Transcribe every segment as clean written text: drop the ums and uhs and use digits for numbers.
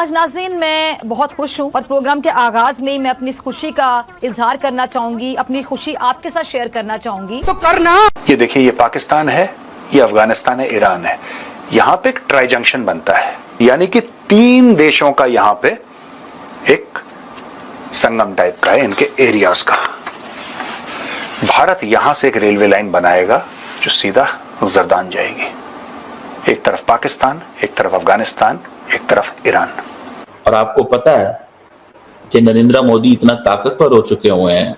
आज नाज़रीन मैं बहुत खुश हूँ और प्रोग्राम के आगाज में ही मैं अपनी इस खुशी का इजहार करना चाहूंगी, अपनी खुशी आपके साथ शेयर करना चाहूंगी। तो करना। ये देखिए, ये पाकिस्तान है, ये अफगानिस्तान है, ईरान है। यहाँ पे एक ट्राई जंक्शन बनता है, यानी कि 3 देशों का यहाँ पे एक संगम टाइप का है, इनके एरियाज का। भारत यहां से एक रेलवे लाइन बनाएगा जो सीधा जरदान जाएगी। एक तरफ पाकिस्तान, एक तरफ अफगानिस्तान, एक तरफ ईरान। और आपको पता है कि नरेंद्र मोदी इतना ताकतवर हो चुके हुए हैं,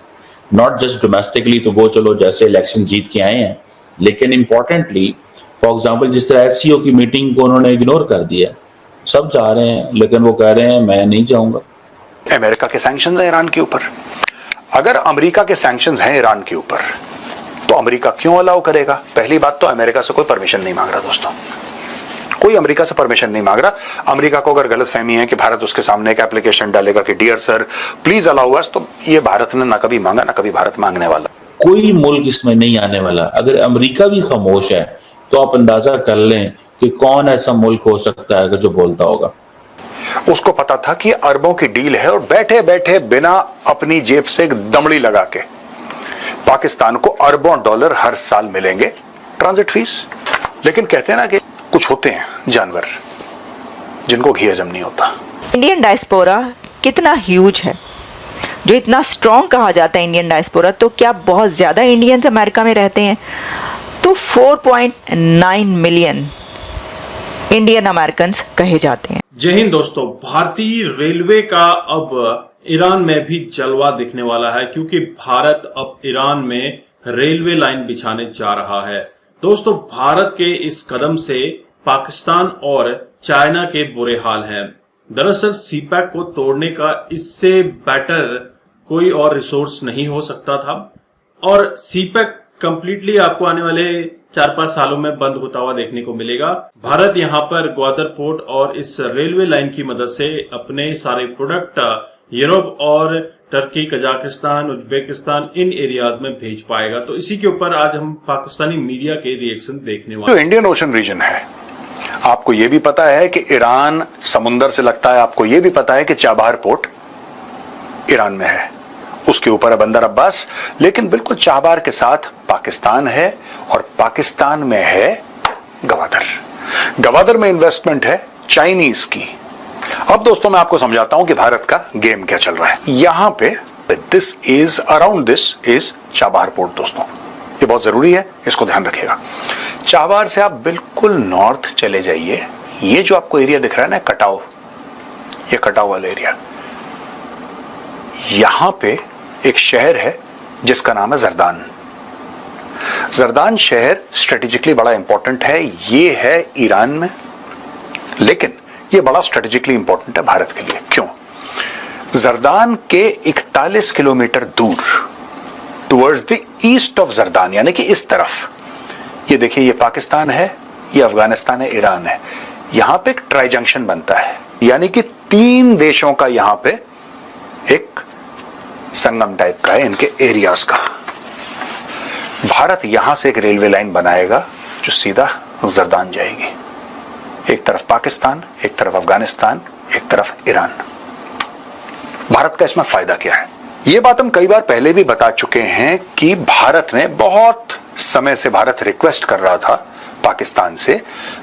नॉट जस्ट डोमेस्टिकली, तो वो चलो जैसे इलेक्शन जीत के आए हैं, लेकिन इंपॉर्टेंटली फॉर एग्जांपल जिस तरह एससीओ की मीटिंग को उन्होंने इग्नोर कर दिया। सब जा रहे हैं लेकिन वो कह रहे हैं मैं नहीं जाऊंगा। अमेरिका के सैंक्शंस हैं ईरान के ऊपर। अगर अमेरिका के सैंक्शंस हैं ईरान के ऊपर तो अमेरिका क्यों अलाउ करेगा? पहली बात तो अमेरिका से कोई परमिशन नहीं मांग रहा दोस्तों, कोई अमेरिका से परमिशन नहीं मांग रहा। अमेरिका को अगर गलतफहमी है कि भारत उसके सामने एक एप्लीकेशन डालेगा कि dear sir please allow us, तो ये भारत ने ना कभी मांगा, ना कभी भारत मांगने वाला। कोई मुल्क इसमें नहीं आने वाला। अगर अमेरिका भी खामोश है तो आप अंदाजा कर लें कि कौन ऐसा मुल्क हो सकता है जो बोलता होगा। उसको पता था कि अरबों की डील है और बैठे बैठे बिना अपनी जेब से एक दमड़ी लगा के पाकिस्तान को अरबों डॉलर हर साल मिलेंगे ट्रांजिट फीस। लेकिन कहते हैं ना कि कुछ होते हैं जानवर जिनको घी हजम नहीं होता। इंडियन डायस्पोरा कितना ह्यूज है, जो इतना स्ट्रॉन्ग कहा जाता है इंडियन डायस्पोरा, तो क्या बहुत ज्यादा इंडियंस अमेरिका में रहते हैं? तो 4.9 मिलियन इंडियन अमेरिकन कहे जाते हैं। जय हिंद दोस्तों, भारतीय रेलवे का अब ईरान में भी जलवा दिखने वाला है, क्योंकि भारत अब ईरान में रेलवे लाइन बिछाने जा रहा है। दोस्तों, भारत के इस कदम से पाकिस्तान और चाइना के बुरे हाल हैं। दरअसल सीपैक को तोड़ने का इससे बेटर कोई और रिसोर्स नहीं हो सकता था, और सीपैक कंप्लीटली आपको आने वाले 4-5 सालों में बंद होता हुआ देखने को मिलेगा। भारत यहां पर ग्वादर पोर्ट और इस रेलवे लाइन की मदद से अपने सारे प्रोडक्ट यूरोप और टर्की, कजाकिस्तान, उज्बेकिस्तान इन एरियाज में भेज पाएगा। तो इसी के ऊपर आज हम पाकिस्तानी मीडिया के रिएक्शन देखने वाले। जो इंडियन ओशन रीजन है, आपको यह भी पता है कि ईरान समुंदर से लगता है, आपको यह भी पता है कि चाबहार पोर्ट ईरान में है, उसके ऊपर है बंदर अब्बास, लेकिन बिल्कुल चाबहार के साथ पाकिस्तान है और पाकिस्तान में है गवादर। गवादर में इन्वेस्टमेंट है चाइनीज की। अब दोस्तों मैं आपको समझाता हूं कि भारत का गेम क्या चल रहा है। यहां पे around this is Chabahar port. दोस्तों ये बहुत जरूरी है, इसको ध्यान रखिएगा। चाबहार से आप बिल्कुल नॉर्थ चले जाइए, ये जो आपको एरिया दिख रहा है ना कटाव, ये कटाव वाला एरिया, यहां पे एक शहर है जिसका नाम है जरदान। जरदान शहर स्ट्रेटेजिकली बड़ा इंपॉर्टेंट है, ये है ईरान में, लेकिन ये बड़ा स्ट्रेटेजिकली इंपॉर्टेंट है भारत के लिए। क्यों? जरदान के 41 किलोमीटर दूर towards the east of Jordan, यानी कि इस तरफ, ये देखिए, ये पाकिस्तान है, ये अफगानिस्तान है, ईरान है। यहां पे एक ट्राई जंक्शन बनता है, यानी कि 3 देशों का यहां पे एक संगम टाइप का है, इनके एरियाज का। भारत यहां से एक रेलवे लाइन बनाएगा जो सीधा जरदान जाएगी। एक तरफ पाकिस्तान, एक तरफ अफगानिस्तान, एक तरफ ईरान। भारत का इसमें फायदा क्या है? यह बात हम कई बार पहले भी बता चुके हैं कि भारत ने बहुत समय से भारत रिक्वेस्ट कर रहा था पाकिस्तान से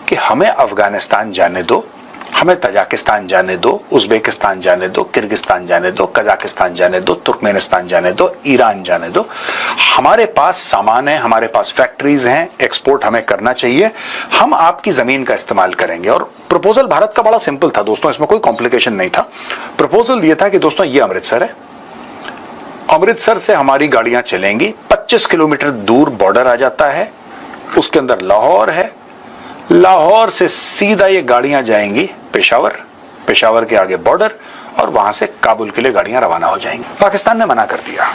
कि हमें अफगानिस्तान जाने दो, हमें तजाकिस्तान जाने दो, उज्बेकिस्तान जाने दो, किर्गिस्तान जाने दो, कजाकिस्तान जाने दो, तुर्कमेनिस्तान जाने दो, ईरान जाने दो। हमारे पास सामान है, हमारे पास फैक्ट्रीज हैं, एक्सपोर्ट हमें करना चाहिए, हम आपकी जमीन का इस्तेमाल करेंगे। और प्रपोजल भारत का बड़ा सिंपल था दोस्तों, इसमें कोई कॉम्प्लिकेशन नहीं था। प्रपोजल यह था कि दोस्तों ये अमृतसर है, अमृतसर से हमारी गाड़ियां चलेंगी, 25 किलोमीटर दूर बॉर्डर आ जाता है, उसके अंदर लाहौर है, लाहौर से सीधा ये गाड़ियां जाएंगी पेशावर, पेशावर के आगे बॉर्डर, और वहां से काबुल के लिए गाड़ियां रवाना हो जाएंगी। पाकिस्तान ने मना कर दिया।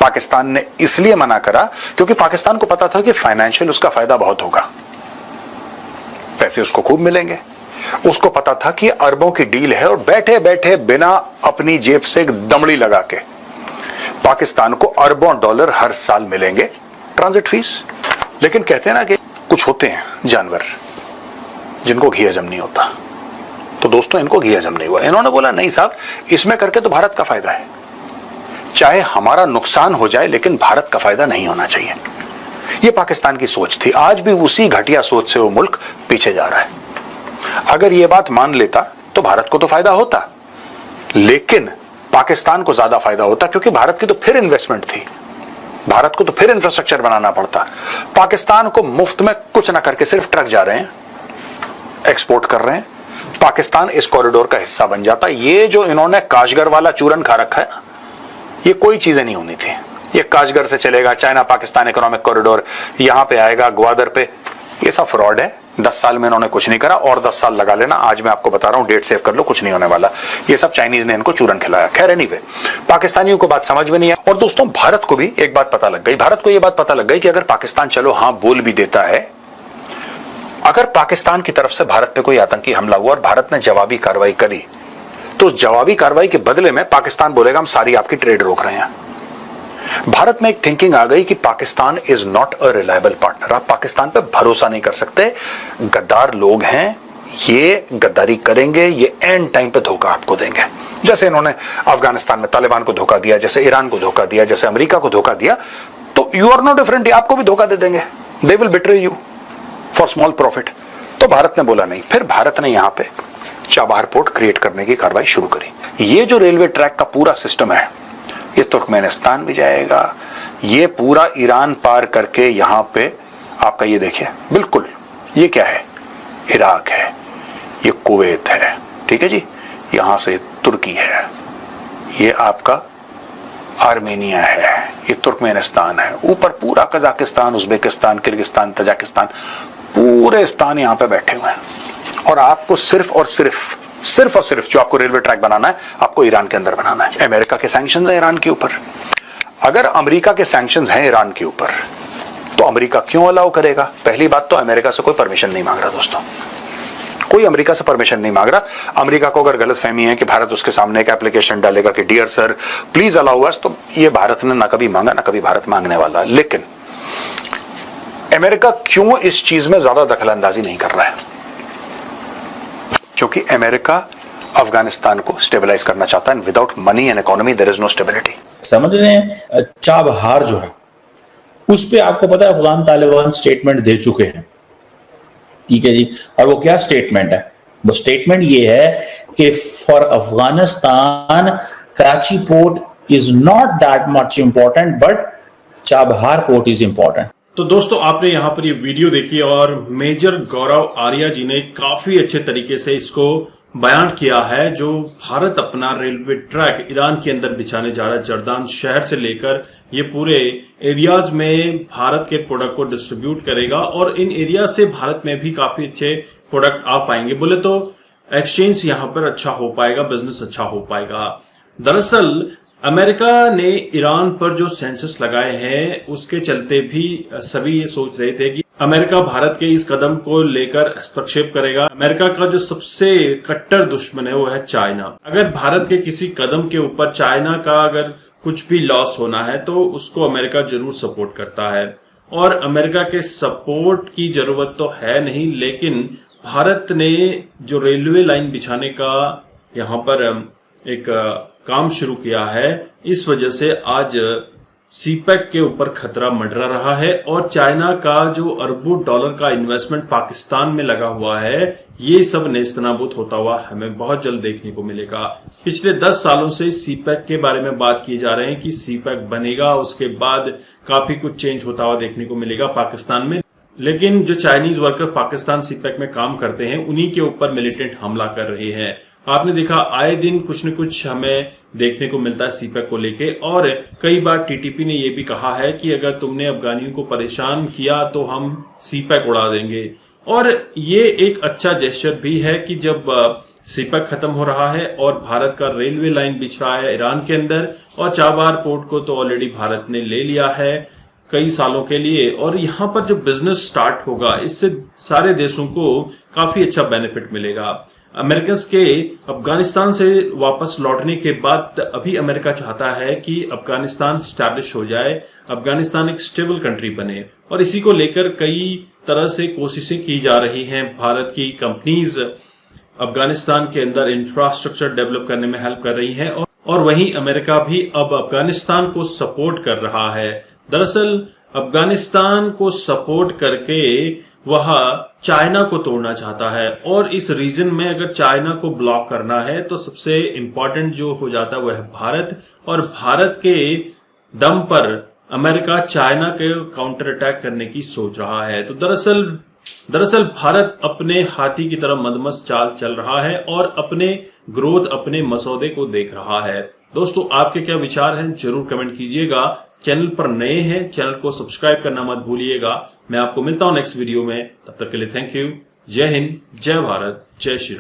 पाकिस्तान ने इसलिए मना करा क्योंकि पाकिस्तान को पता था कि फाइनेंशियल उसका फायदा बहुत होगा, पैसे उसको खूब मिलेंगे। उसको पता था कि अरबों की डील है और बैठे बैठे बिना अपनी जेब से एक दमड़ी लगा के पाकिस्तान को अरबों डॉलर हर साल मिलेंगे ट्रांजिट फीस। लेकिन कहते हैं ना कि कुछ होते हैं जानवर जिनको घी हजम नहीं होता, तो दोस्तों इनको घी हजम नहीं हुआ। इन्होंने बोला नहीं साहब, इसमें करके तो भारत का फायदा है, चाहे हमारा नुकसान हो जाए लेकिन भारत का फायदा नहीं होना चाहिए। यह पाकिस्तान की सोच थी। आज भी उसी घटिया सोच से वो मुल्क पीछे जा रहा है। अगर यह बात मान लेता तो भारत को तो फायदा होता, लेकिन पाकिस्तान को ज्यादा फायदा होता, क्योंकि भारत की तो फिर इन्वेस्टमेंट थी, भारत को तो फिर इंफ्रास्ट्रक्चर बनाना पड़ता। पाकिस्तान को मुफ्त में कुछ ना करके सिर्फ ट्रक जा रहे हैं, एक्सपोर्ट कर रहे हैं, पाकिस्तान इस कॉरिडोर का हिस्सा बन जाता। ये जो इन्होंने काशगर वाला चूरन खा रखा है ना, ये कोई चीजें नहीं होनी थी। ये काशगर से चलेगा, चाइना पाकिस्तान इकोनॉमिक कॉरिडोर यहां पे आएगा, ग्वादर पे, ये सब फ्रॉड है। 10 साल में इन्होंने कुछ नहीं करा, और 10 साल लगा लेना। आज मैं आपको बता रहा हूं, डेट सेव कर लो, कुछ नहीं होने वाला। ये सब चाइनीज ने इनको चूरन खिलाया। खैर एनीवे, पाकिस्तानियों को बात समझ में नहीं है। और दोस्तों भारत को भी एक बात पता लग गई, भारत को यह बात पता लग गई कि अगर पाकिस्तान चलो हां बोल भी देता है, अगर पाकिस्तान की तरफ से भारत पे कोई आतंकी हमला हुआ और भारत ने जवाबी कार्रवाई करी, तो उस जवाबी कार्रवाई के बदले में पाकिस्तान बोलेगा हम सारी आपकी ट्रेड रोक रहे हैं। भारत में एक थिंकिंग आ गई कि Pakistan is not a reliable partner. आप पाकिस्तान पे भरोसा नहीं कर सकते, गद्दार लोग हैं, ये गद्दारी करेंगे, ये एंड टाइम पे धोखा आपको देंगे। जैसे इन्होंने अफगानिस्तान में तालिबान को धोखा दिया, जैसे ईरान को धोखा दिया, जैसे अमेरिका को धोखा दिया, तो यू आर नो डिफरेंट, आपको भी धोखा दे देंगे। They will betray you for small profit. तो भारत ने बोला नहीं। फिर भारत ने यहां पे चाबहार पोर्ट क्रिएट करने की कार्रवाई शुरू करी। ये जो रेलवे ट्रैक का पूरा सिस्टम है, ये तुर्कमेनिस्तान भी जाएगा, ये पूरा ईरान पार करके यहां पे आपका, ये देखिए बिल्कुल, ये क्या है, इराक है, ये कुवैत है, ठीक है जी, यहां से तुर्की है, ये आपका आर्मेनिया है, ये तुर्कमेनिस्तान है, ऊपर पूरा कजाकिस्तान, उज्बेकिस्तान, किर्गिस्तान, तजाकिस्तान, पूरे स्थान यहां पे बैठे हुए हैं। और आपको सिर्फ और सिर्फ जो आपको रेलवे ट्रैक बनाना है, आपको ईरान के अंदर बनाना है। अमेरिका के सैंक्शंस हैं ईरान के ऊपर। अगर अमेरिका के सैंक्शंस हैं ईरान के ऊपर, तो अमेरिका क्यों अलाउ करेगा? पहली बात तो अमेरिका से कोई परमिशन नहीं मांग रहा दोस्तों, कोई अमेरिका से परमिशन नहीं मांग रहा। अमेरिका को अगर गलतफहमी है कि भारत उसके सामने एक एप्लीकेशन डालेगा कि dear sir please allow us, तो ये भारत ने ना कभी मांगा, ना कभी भारत मांगने वाला। लेकिन अमेरिका क्यों इस चीज में ज्यादा दखलंदाजी नहीं कर रहा है? क्योंकि अमेरिका अफगानिस्तान को स्टेबलाइज करना चाहता है। Without money and economy there is no stability. समझ रहे हैं? चाबहार जो है उस पे आपको पता है अफगान तालिबान स्टेटमेंट दे चुके हैं, ठीक है जी। और वो क्या स्टेटमेंट है? वो स्टेटमेंट ये है कि for Afghanistan Karachi port is not that much important but Chabahar port is important. तो दोस्तों आपने यहाँ पर ये वीडियो देखी और मेजर गौरव आर्या जी ने काफी अच्छे तरीके से इसको बयान किया है। जो भारत अपना रेलवे ट्रैक ईरान के अंदर बिछाने जा रहा है, जर्दान शहर से लेकर ये पूरे एरियाज में भारत के प्रोडक्ट को डिस्ट्रीब्यूट करेगा और इन एरिया से भारत में भी काफी अच्छे प्रोडक्ट आ पाएंगे। बोले तो एक्सचेंज यहाँ पर अच्छा हो पाएगा, बिजनेस अच्छा हो पाएगा। दरअसल अमेरिका ने ईरान पर जो सेंसस लगाए हैं उसके चलते भी सभी ये सोच रहे थे कि अमेरिका भारत के इस कदम को लेकर हस्तक्षेप करेगा। अमेरिका का जो सबसे कट्टर दुश्मन है वो है चाइना। अगर भारत के किसी कदम के ऊपर चाइना का अगर कुछ भी लॉस होना है तो उसको अमेरिका जरूर सपोर्ट करता है। और अमेरिका के सपोर्ट की जरूरत तो है नहीं, लेकिन भारत ने जो रेलवे लाइन बिछाने का यहाँ पर एक काम शुरू किया है, इस वजह से आज सीपैक के ऊपर खतरा मंडरा रहा है। और चाइना का जो अरबों डॉलर का इन्वेस्टमेंट पाकिस्तान में लगा हुआ है, ये सब नेस्तनाबूद होता हुआ हमें बहुत जल्द देखने को मिलेगा। पिछले 10 सालों से सीपैक के बारे में बात किए जा रहे हैं कि सीपैक बनेगा, उसके बाद काफी कुछ चेंज होता हुआ देखने को मिलेगा पाकिस्तान में। लेकिन जो चाइनीज वर्कर पाकिस्तान सीपैक में काम करते हैं, उन्हीं के ऊपर मिलिटेंट हमला कर रहे हैं। आपने देखा आए दिन कुछ न कुछ हमें देखने को मिलता है सीपैक को लेके। और कई बार टीटीपी ने यह भी कहा है कि अगर तुमने अफगानियों को परेशान किया तो हम सीपैक उड़ा देंगे। और ये एक अच्छा जेस्चर भी है कि जब सीपैक खत्म हो रहा है और भारत का रेलवे लाइन बिछ रहा है ईरान के अंदर, और चाबहार पोर्ट को तो ऑलरेडी भारत ने ले लिया है कई सालों के लिए, और यहाँ पर जो बिजनेस स्टार्ट होगा इससे सारे देशों को काफी अच्छा बेनिफिट मिलेगा। अमेरिकन के अफगानिस्तान से वापस लौटने के बाद अभी अमेरिका चाहता है कि अफगानिस्तान स्टैब्लिश हो जाए, अफगानिस्तान एक स्टेबल कंट्री बने, और इसी को लेकर कई तरह से कोशिशें की जा रही हैं। भारत की कंपनीज अफगानिस्तान के अंदर इंफ्रास्ट्रक्चर डेवलप करने में हेल्प कर रही है और वहीं अमेरिका भी अब अफगानिस्तान को सपोर्ट कर रहा है। दरअसल अफगानिस्तान को सपोर्ट करके वह चाइना को तोड़ना चाहता है और इस रीजन में अगर चाइना को ब्लॉक करना है तो सबसे इंपॉर्टेंट जो हो जाता है वह है भारत, और भारत के दम पर अमेरिका चाइना के काउंटर अटैक करने की सोच रहा है। तो दरअसल भारत अपने हाथी की तरह मदमस्त चाल चल रहा है और अपने ग्रोथ, अपने मसौदे को देख रहा है। दोस्तों, आपके क्या विचार हैं जरूर कमेंट कीजिएगा। चैनल पर नए हैं, चैनल को सब्सक्राइब करना मत भूलिएगा। मैं आपको मिलता हूं नेक्स्ट वीडियो में, तब तक के लिए थैंक यू। जय हिंद, जय भारत, जय श्री राम।